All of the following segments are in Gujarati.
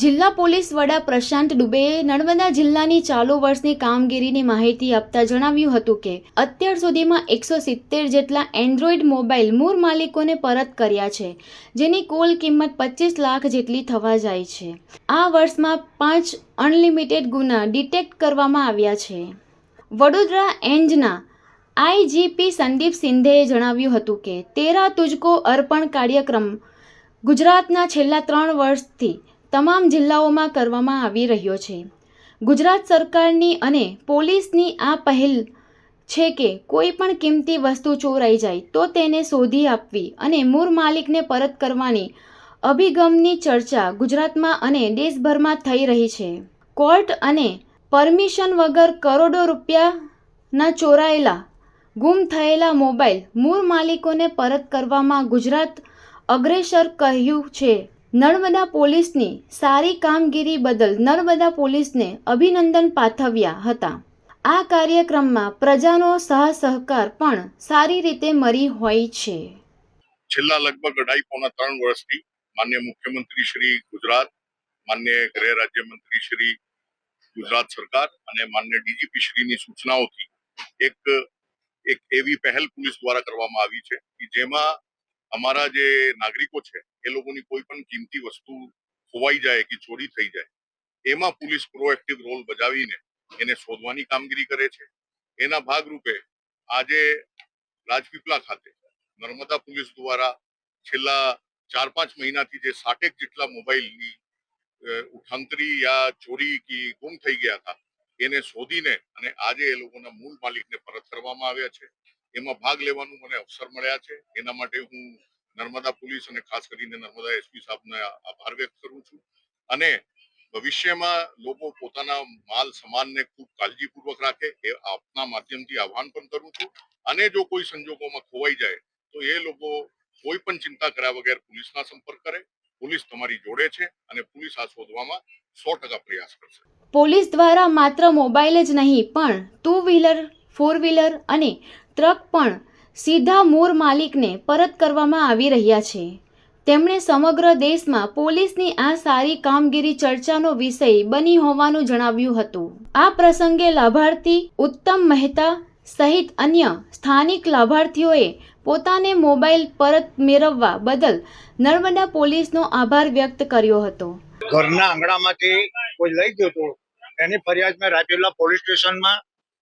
જિલ્લા પોલીસ વડા પ્રશાંત દુબેએ નર્મદા જિલ્લાની ચાલુ વર્ષની કામગીરીની માહિતી આપતા જણાવ્યું હતું કે અત્યાર સુધીમાં 170 જેટલા એન્ડ્રોઇડ મોબાઈલ મૂળ માલિકોને પરત કર્યા છે, જેની કુલ કિંમત 25 લાખ જેટલી થવા જાય છે. આ વર્ષમાં 5 અનલિમિટેડ ગુના ડિટેક્ટ કરવામાં આવ્યા છે. વડોદરા એન્જના આઈજીપી સંદીપ સિંધેએ જણાવ્યું હતું કે તેરા તુજકો અર્પણ કાર્યક્રમ ગુજરાતના છેલ્લા 3 વર્ષથી તમામ જિલ્લાઓમાં કરવામાં આવી રહ્યો છે. ગુજરાત સરકારની અને પોલીસની આ પહેલ છે કે કોઈ પણ કિંમતી વસ્તુ ચોરાઈ જાય તો તેને શોધી આપવી અને મૂળ માલિકને પરત કરવાની અભિગમની ચર્ચા ગુજરાતમાં અને દેશભરમાં થઈ રહી છે. કોર્ટ અને પરમિશન વગર કરોડો રૂપિયાના ચોરાયેલા ગુમ થયેલા મોબાઈલ મૂળ માલિકોને પરત કરવામાં ગુજરાત અગ્રેસર કહ્યું છે. નર્મદા પોલીસની સારી કામગીરી બદલ નર્મદા પોલીસને અભિનંદન પાઠવ્યા હતા. આ કાર્યક્રમમાં પ્રજાનો સહકાર પણ સારી રીતે મળી હોય છે. છેલ્લા લગભગ 2.5-3 વર્ષથી માનનીય મુખ્યમંત્રી શ્રી ગુજરાત, માનનીય ગૃહ રાજ્યમંત્રી શ્રી ગુજરાત સરકાર અને માનનીય ડીજીપી શ્રીની સૂચનાઓથી એક એવી પહેલ પોલીસ દ્વારા કરવામાં આવી છે કે જેમાં અમારા જે નાગરિકો છે એ લોકોની કોઈ પણ કિંમતી વસ્તુ ખોવાઈ જાય કે ચોરી થઈ જાય, એમાં પોલીસ પ્રોએક્ટિવ રોલ બજાવીને એને શોધવાની કામગીરી કરે છે. એના ભાગરૂપે આજે રાજપીપળા ખાતે નર્મદા પોલીસ દ્વારા છેલ્લા 4-5 મહિનાથી જે 60 જેટલા મોબાઈલની ઉઠાંતરી યા ચોરી કે ગુમ થઈ ગયા હતા એને શોધીને અને આજે એ લોકોના મૂળ માલિકને પરત કરવામાં આવ્યા છે. એમાં ભાગ લેવાનું મને અવસર મળ્યા છે. એના માટે હું નર્મદા પોલીસ અને ખાસ કરીને નર્મદા એસપી સાહેબને આભાર વ્યક્ત કરું છું. અને ભવિષ્યમાં લોકો પોતાના માલ સામાનને ખૂબ કાળજીપૂર્વક રાખે એ આપના માધ્યમથી આહવાન પણ કરું છું. અને જો કોઈ સંજોગોમાં ખોવાઈ જાય તો એ લોકો કોઈ પણ ચિંતા કર્યા વગર પોલીસના સંપર્ક કરે. પોલીસ તમારી જોડે છે અને પોલીસ આ શોધવામાં 100% પ્રયાસ કરશે. પોલીસ દ્વારા માત્ર મોબાઈલ જ નહીં પણ 2 વ્હીલર, 4 વ્હીલર અને ટ્રક પણ સીધા મૂળ માલિકને પરત કરવામાં આવી રહ્યા છે. તેમણે સમગ્ર દેશમાં પોલીસની આ સારી કામગીરી ચર્ચાનો વિષય બની હોવાનું જણાવ્યું હતું. આ પ્રસંગે લાભાર્થી ઉત્તમ મહેતા સહિત અન્ય સ્થાનિક લાભાર્થીઓએ પોતાને મોબાઈલ પરત મેળવવા બદલ નર્મદા પોલીસનો આભાર વ્યક્ત કર્યો હતો. ઘરના આંગણામાંથી કોઈ લઈ ગયો હતો, એની ફરિયાદ મેં રાજપીપળા પોલીસ સ્ટેશનમાં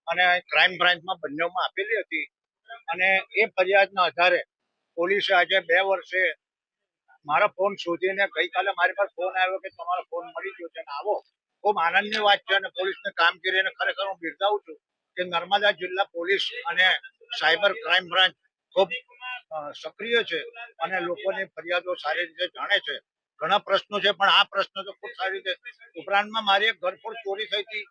અને ક્રાઇમ બ્રાન્ચમાં બંનેમાં આપેલી હતી. અને એ ફરિયાદના આધારે પોલીસે આજે 2 વર્ષે મારા ફોન શોધીને ગઈકાલે મારી પાસે ફોન આવ્યો કે તમારો ફોન મળી ગયો છે, આવો. ખૂબ આનંદની વાત છે અને પોલીસની કામગીરીને ખરેખર હું બિરદાવું છું કે નર્મદા જિલ્લા પોલીસ અને સાયબર ક્રાઇમ બ્રાન્ચ ખૂબ સક્રિય છે અને લોકોની ફરિયાદો સારી રીતે જાણે છે. ઘણા પ્રશ્નો છે પણ આ પ્રશ્નો તો ખૂબ સારી રીતે. ઉપરાંતમાં મારી એક ઘરફોડ ચોરી થઈ હતી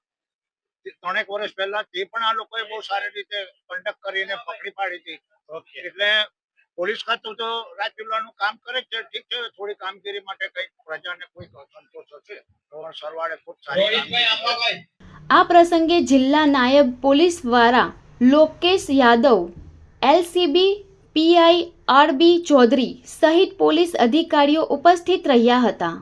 3 વર્ષ પહેલા, તે પણ આ લોકોએ બહુ સારી રીતે કન્ડક્ટ કરીને પકડી પાડી હતી. એટલે પોલીસ ખાતું તો રાજપીપળાનું કામ કરે છે. ઠીક છે, થોડી કામગીરી માટે કઈ પ્રજાને કોઈ સંતોષ હશે તો સરવાળે ખૂબ સારી. આ પ્રસંગે જિલ્લા નાયબ પોલીસ વડા Lokesh Yadav, LCB PI RB Chaudhary સહિત પોલીસ અધિકારીઓ ઉપસ્થિત રહ્યા હતા.